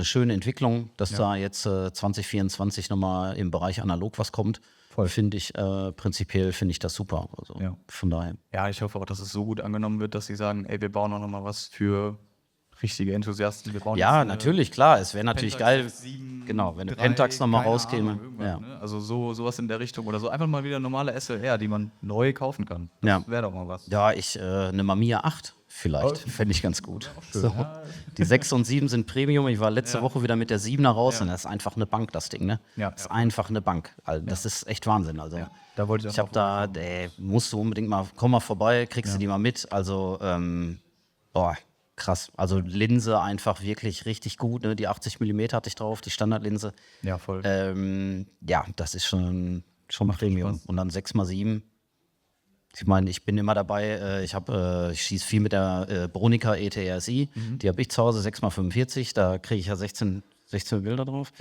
schöne Entwicklung, dass da jetzt 2024 nochmal im Bereich analog was kommt. Voll. Prinzipiell finde ich das super. Also Ja. von daher. Ja, ich hoffe auch, dass es so gut angenommen wird, dass sie sagen, ey, wir bauen auch noch mal was für richtige Enthusiasten. Wir bauen Ja, jetzt, natürlich, klar. Es wäre natürlich Pentax geil. 7, Genau, wenn du 3, Pentax nochmal keine rauskäme. Ahnung, irgendwas, Ja. ne? Also sowas in der Richtung oder so. Einfach mal wieder normale SLR, die man neu kaufen kann. Das Ja. wäre doch mal was. Ja, eine Mamiya 8 vielleicht. Fände ich ganz gut. schön, So. ja. Die 6 und 7 sind Premium. Ich war letzte Woche wieder mit der 7er raus und das ist einfach eine Bank, das Ding, ne? Ja. Das ist einfach eine Bank. Also, das ist echt Wahnsinn. Also, Da wollte ich ich habe da, musst du unbedingt mal, komm mal vorbei, kriegst du die mal mit. Also, krass. Also Linse einfach wirklich richtig gut. Ne? Die 80 mm hatte ich drauf, die Standardlinse. Ja, voll. Das ist schon Premium. Und dann 6x7. Ich meine, ich bin immer dabei. Ich schieße viel mit der Bronica ETRSI. Die habe ich zu Hause, 6x45. Da kriege ich ja 16 Bilder drauf.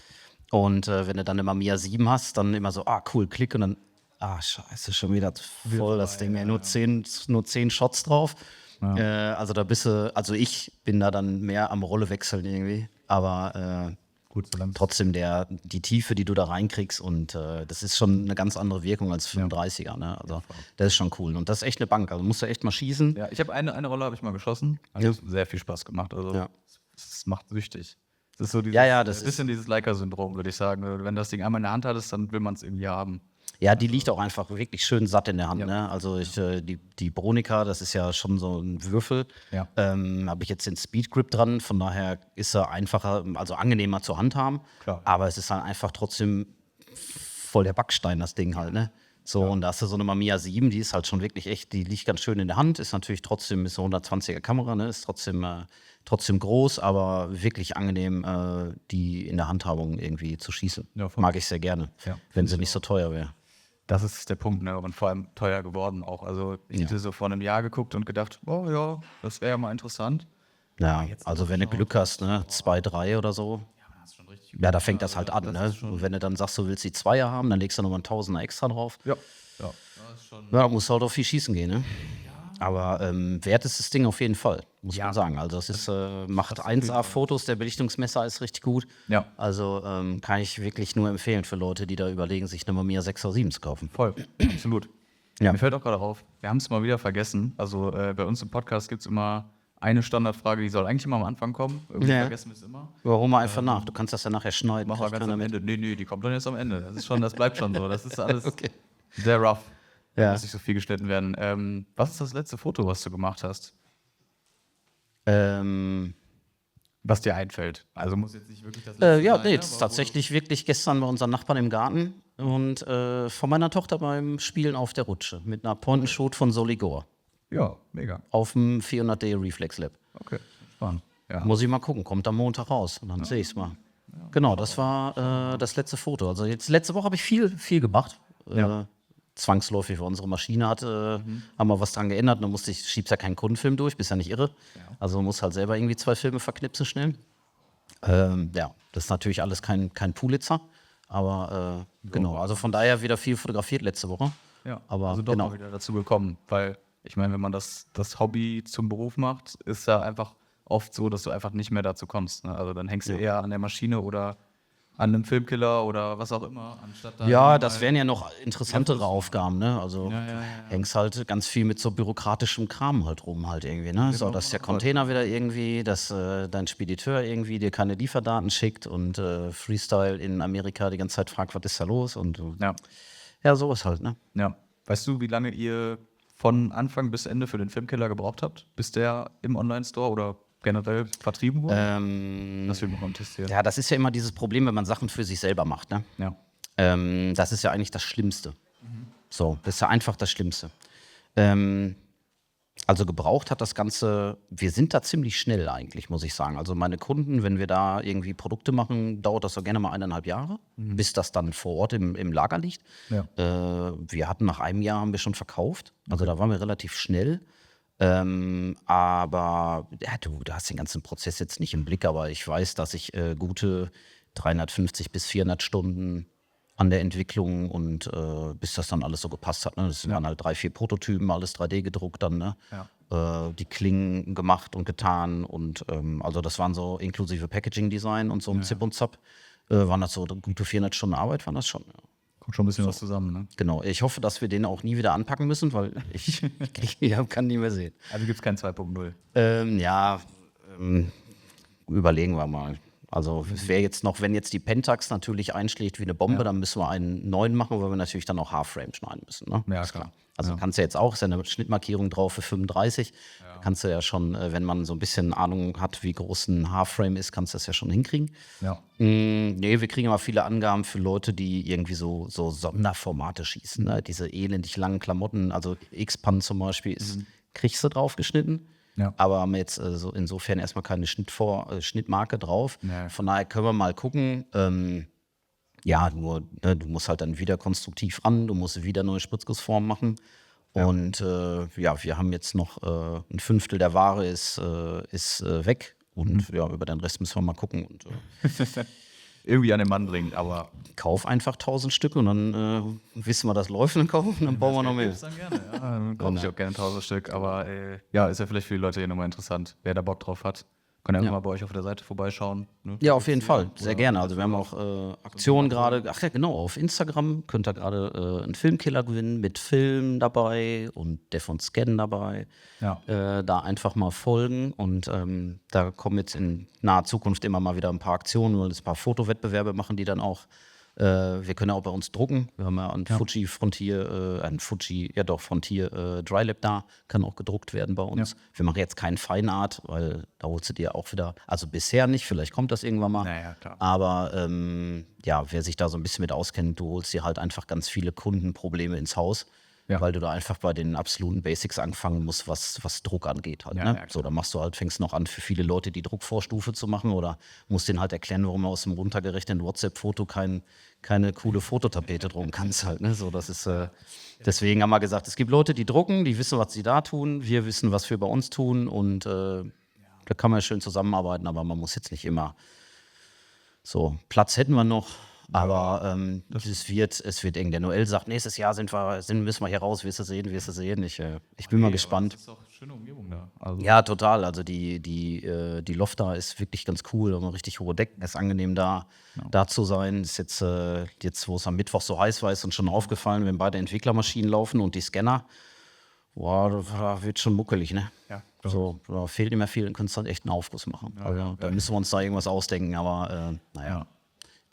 Und wenn du dann immer Mia 7 hast, dann immer so, cool, klick und dann, scheiße, schon wieder voll das Ding. Nur 10 Shots drauf. Also da bist du, also ich bin da dann mehr am Rolle wechseln irgendwie. Aber Gut, so trotzdem die Tiefe, die du da reinkriegst und das ist schon eine ganz andere Wirkung als 35er. Ne? Also das ist schon cool. Und das ist echt eine Bank. Also musst du echt mal schießen. Ja, ich habe eine Rolle habe ich mal geschossen. Hat sehr viel Spaß gemacht. Also es macht süchtig. Das ist so dieses, bisschen dieses Leica-Syndrom, würde ich sagen. Wenn das Ding einmal in der Hand hattest, dann will man es irgendwie haben. Ja, die liegt auch einfach wirklich schön satt in der Hand. Ne? Also die Bronica, das ist ja schon so ein Würfel. Ja. Habe ich jetzt den Speed Grip dran, von daher ist er einfacher, also angenehmer zu handhaben. Klar. Aber es ist dann einfach trotzdem voll der Backstein, das Ding halt, ne? So, und da hast du so eine Mamiya 7, die ist halt schon wirklich echt, die liegt ganz schön in der Hand, ist natürlich trotzdem, ist eine 120er Kamera, ne? Ist trotzdem groß, aber wirklich angenehm, die in der Handhabung irgendwie zu schießen. Ja, voll. Mag ich sehr gerne, wenn sie nicht so teuer wäre. Das ist der Punkt, ne? Und vor allem teuer geworden auch. Also ich hätte so vor einem Jahr geguckt und gedacht, oh ja, das wäre ja mal interessant. Ja, also wenn du Glück hast, ne, 2, 3 oder so. Ja, da fängt das halt an, ne? Und wenn du dann sagst, du willst die Zweier haben, dann legst du nochmal einen Tausender extra drauf. Ja. Ja, da musst du halt auch viel schießen gehen, ne? Aber wert ist das Ding auf jeden Fall, muss man sagen. Also es ist, macht 1A-Fotos, der Belichtungsmesser ist richtig gut. Ja. Also kann ich wirklich nur empfehlen für Leute, die da überlegen, sich eine Mamiya 6er 7 zu kaufen. Voll, absolut. Ja. Mir fällt auch gerade auf, wir haben es mal wieder vergessen. Also bei uns im Podcast gibt es immer eine Standardfrage, die soll eigentlich immer am Anfang kommen. Irgendwie vergessen wir es immer. Warum mal einfach nach? Du kannst das ja nachher schneiden. Machen wir ganz am Ende. Nee, die kommt dann jetzt am Ende. Das bleibt schon so. Das ist alles Okay. sehr rough. Ja. Muss nicht so viel geschnitten werden. Was ist das letzte Foto, was du gemacht hast? Was dir einfällt. Also muss jetzt nicht wirklich das letzte sein. Nee, das ist tatsächlich wirklich gestern bei unseren Nachbarn im Garten und von meiner Tochter beim Spielen auf der Rutsche mit einer Point-and-Shoot von Soligor Ja, mega. auf dem 400D Reflex Lab. Okay, spannend. Ja. Muss ich mal gucken, kommt am Montag raus und dann sehe ich es mal. Genau, das war das letzte Foto. Also jetzt letzte Woche habe ich viel gemacht. Zwangsläufig, weil unsere Maschine hatte, haben wir was dran geändert. Dann schiebst ja keinen Kundenfilm durch, bist ja nicht irre. Also muss halt selber irgendwie 2 Filme verknipsen schnell. Das ist natürlich alles kein Pulitzer. Aber genau, also von daher wieder viel fotografiert letzte Woche. Ja, aber also doch mal wieder dazu gekommen, weil ich meine, wenn man das Hobby zum Beruf macht, ist ja einfach oft so, dass du einfach nicht mehr dazu kommst. Ne? Also dann hängst du eher an der Maschine oder an einem Filmkiller oder was auch immer, anstatt da. Ja, das wären ja noch interessantere Aufgaben, ne? Also hängst halt ganz viel mit so bürokratischem Kram halt rum halt irgendwie, ne? So, dass der Container wieder irgendwie, dass dein Spediteur irgendwie dir keine Lieferdaten schickt und Freestyle in Amerika die ganze Zeit fragt, was ist da los? Und sowas halt, ne? Ja. Weißt du, wie lange ihr von Anfang bis Ende für den Filmkiller gebraucht habt? Bis der im Online-Store oder generell vertrieben wurde? Das will man mal testieren. Ja, das ist ja immer dieses Problem, wenn man Sachen für sich selber macht, ne? Ja. Das ist ja eigentlich das Schlimmste. So, das ist ja einfach das Schlimmste. Also gebraucht hat das Ganze, wir sind da ziemlich schnell eigentlich, muss ich sagen. Also meine Kunden, wenn wir da irgendwie Produkte machen, dauert das so gerne mal 1,5 Jahre, bis das dann vor Ort im Lager liegt. Ja. Wir hatten nach einem Jahr haben wir schon verkauft, also da waren wir relativ schnell. Aber du hast den ganzen Prozess jetzt nicht im Blick, aber ich weiß, dass ich gute 350 bis 400 Stunden an der Entwicklung und bis das dann alles so gepasst hat. Ne? Das waren halt 3, 4 Prototypen, alles 3D gedruckt dann, ne? Die Klingen gemacht und getan und also das waren so inklusive Packaging-Design und so ein Zip und Zap, waren das so gute 400 Stunden Arbeit, waren das schon. Ja. Kommt schon ein bisschen was zusammen, ne? Genau, ich hoffe, dass wir den auch nie wieder anpacken müssen, weil ich kann nie mehr sehen. Also gibt es kein 2.0? Überlegen wir mal. Also es wäre jetzt noch, wenn jetzt die Pentax natürlich einschlägt wie eine Bombe, dann müssen wir einen neuen machen, weil wir natürlich dann auch Half-Frame schneiden müssen. Ne? Ja, ist klar. Also kannst du jetzt auch, ist ja eine Schnittmarkierung drauf für 35. Da kannst du ja schon, wenn man so ein bisschen Ahnung hat, wie groß ein Haarframe ist, kannst du das ja schon hinkriegen. Ja. Nee, wir kriegen immer viele Angaben für Leute, die irgendwie so Sonderformate schießen. Ne? Diese elendig langen Klamotten, also X-Pan zum Beispiel, kriegst du drauf geschnitten. Ja. Aber haben jetzt so insofern erstmal keine Schnittmarke drauf. Nee. Von daher können wir mal gucken. Ja, nur du musst halt dann wieder konstruktiv ran, du musst wieder neue Spritzgussformen machen. Und wir haben jetzt noch ein Fünftel der Ware ist weg. Und über den Rest müssen wir mal gucken. Und Irgendwie an den Mann bringen, aber kauf einfach 1000 Stück und dann wissen wir, das läuft und dann bauen wir noch mehr. dann gerne. Ja, dann kaufe ich auch gerne 1000 Stück, aber ja, ist ja vielleicht für die Leute hier nochmal interessant, wer da Bock drauf hat. Kann ja mal bei euch auf der Seite vorbeischauen. Ne? Ja, auf jeden Fall. Sehr gerne. Also wir haben auch Aktionen gerade. Ach ja, genau. Auf Instagram könnt ihr gerade einen Filmkiller gewinnen mit Film dabei und Dev und Scan dabei. Ja. Da einfach mal folgen. Und da kommen jetzt in naher Zukunft immer mal wieder ein paar Aktionen, weil es ein paar Fotowettbewerbe machen, die dann auch. Wir können ja auch bei uns drucken. Wir haben ja einen Fuji Frontier, Frontier Dry-Lab da, kann auch gedruckt werden bei uns. Ja. Wir machen jetzt keinen Feinart, weil da holst du dir auch wieder, also bisher nicht, vielleicht kommt das irgendwann mal. Naja, klar. Aber wer sich da so ein bisschen mit auskennt, du holst dir halt einfach ganz viele Kundenprobleme ins Haus. Ja. Weil du da einfach bei den absoluten Basics anfangen musst, was Druck angeht. Halt, ne? Ja, so, da fängst du noch an, für viele Leute die Druckvorstufe zu machen oder musst denen halt erklären, warum du aus dem runtergerechneten WhatsApp-Foto keine coole Fototapete drucken kannst. Halt, ne? So, das ist, deswegen haben wir gesagt, es gibt Leute, die drucken, die wissen, was sie da tun, wir wissen, was wir bei uns tun und da kann man ja schön zusammenarbeiten, aber man muss jetzt nicht immer so, Platz hätten wir noch. Aber es wird eng. Der Noel sagt, nächstes Jahr müssen wir hier raus, wirst du sehen. Ich bin mal gespannt. Das ist auch eine schöne Umgebung da. Also Ja, total. Also die Loft da ist wirklich ganz cool. Da haben wir richtig hohe Decken. Es ist angenehm da zu sein. Ist jetzt, wo es am Mittwoch so heiß war, ist uns schon aufgefallen, wenn beide Entwicklermaschinen laufen und die Scanner, da wird schon muckelig, ne? Ja, so, da fehlt nicht mehr viel, dann könntest du halt echt einen Aufguss machen. Da müssen wir uns da irgendwas ausdenken, aber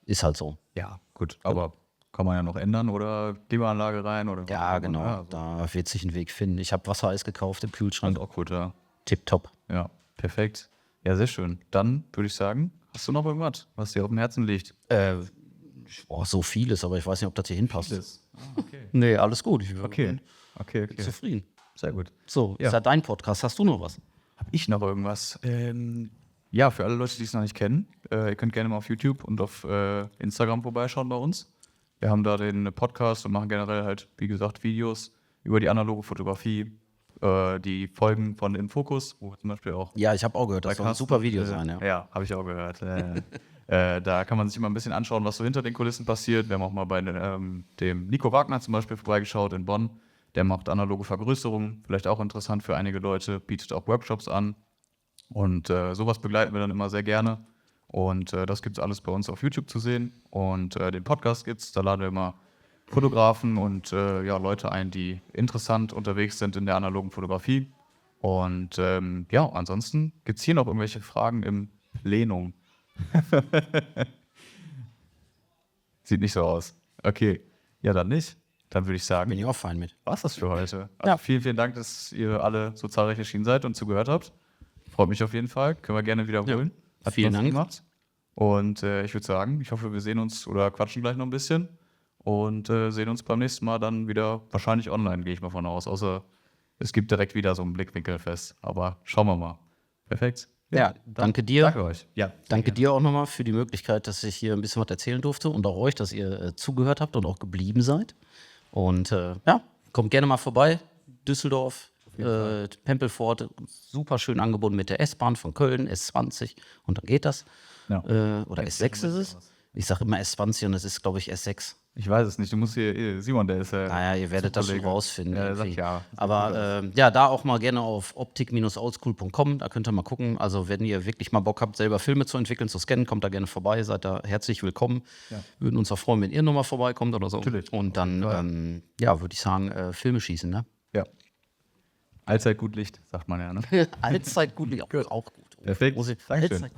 ist halt so. Ja, gut. Aber kann man ja noch ändern oder Klimaanlage rein? Oder Ja, genau. Ja, so. Da wird sich ein Weg finden. Ich habe Wassereis gekauft im Kühlschrank. Auch gut, ja. Tipptopp. Ja, perfekt. Ja, sehr schön. Dann würde ich sagen, hast du noch irgendwas, was dir auf dem Herzen liegt? So vieles, aber ich weiß nicht, ob das hier hinpasst. Okay. Nee, alles gut. Ich bin Okay. zufrieden. Sehr gut. So, ist ja dein Podcast. Hast du noch was? Hab ich noch irgendwas? Ja, für alle Leute, die es noch nicht kennen, ihr könnt gerne mal auf YouTube und auf Instagram vorbeischauen bei uns. Wir haben da den Podcast und machen generell halt, wie gesagt, Videos über die analoge Fotografie, die Folgen von In Fokus, wo wir zum Beispiel auch. Ja, ich habe auch gehört, das soll ein super Video sein. Ja. Ja, habe ich auch gehört. Da kann man sich immer ein bisschen anschauen, was so hinter den Kulissen passiert. Wir haben auch mal bei dem Nico Wagner zum Beispiel vorbeigeschaut in Bonn. Der macht analoge Vergrößerung, vielleicht auch interessant für einige Leute, bietet auch Workshops an. Und sowas begleiten wir dann immer sehr gerne. Und das gibt es alles bei uns auf YouTube zu sehen. Und den Podcast gibt es, da laden wir immer Fotografen und Leute ein, die interessant unterwegs sind in der analogen Fotografie. Und ansonsten gibt es hier noch irgendwelche Fragen im Plenum. Sieht nicht so aus. Okay, ja dann nicht. Dann würde ich sagen, Bin ich auch fein mit. war's das für heute. Also vielen, vielen Dank, dass ihr alle so zahlreich erschienen seid und zugehört habt. Freut mich auf jeden Fall. Können wir gerne wiederholen. Ja. Vielen Dank. Gemacht. Und ich würde sagen, ich hoffe, wir sehen uns oder quatschen gleich noch ein bisschen. Und sehen uns beim nächsten Mal dann wieder wahrscheinlich online, gehe ich mal von aus. Außer es gibt direkt wieder so ein Blickwinkelfest. Aber schauen wir mal. Perfekt. Ja, danke dir. Danke euch. Ja, Danke dir auch nochmal für die Möglichkeit, dass ich hier ein bisschen was erzählen durfte und auch euch, dass ihr zugehört habt und auch geblieben seid. Und kommt gerne mal vorbei. Düsseldorf, Pempelfort, super schön angebunden mit der S-Bahn von Köln, S20 und dann geht das. Ja. Oder S6 ist es. Ich sage immer S20 und es ist, glaube ich, S6. Ich weiß es nicht. Du musst hier, Simon, der ist Naja, ihr werdet das schon rausfinden. Ja, der sagt ja. Aber da auch mal gerne auf optik-oldschool.com, da könnt ihr mal gucken. Also wenn ihr wirklich mal Bock habt, selber Filme zu entwickeln, zu scannen, kommt da gerne vorbei, seid da herzlich willkommen. Ja. Würden uns auch freuen, wenn ihr nochmal vorbeikommt oder so. Natürlich. Und dann, würde ich sagen, Filme schießen, ne? Ja. Allzeit gut Licht, sagt man ja, ne? Allzeit gut, auch gut. Perfekt. Dankeschön. Allzeit.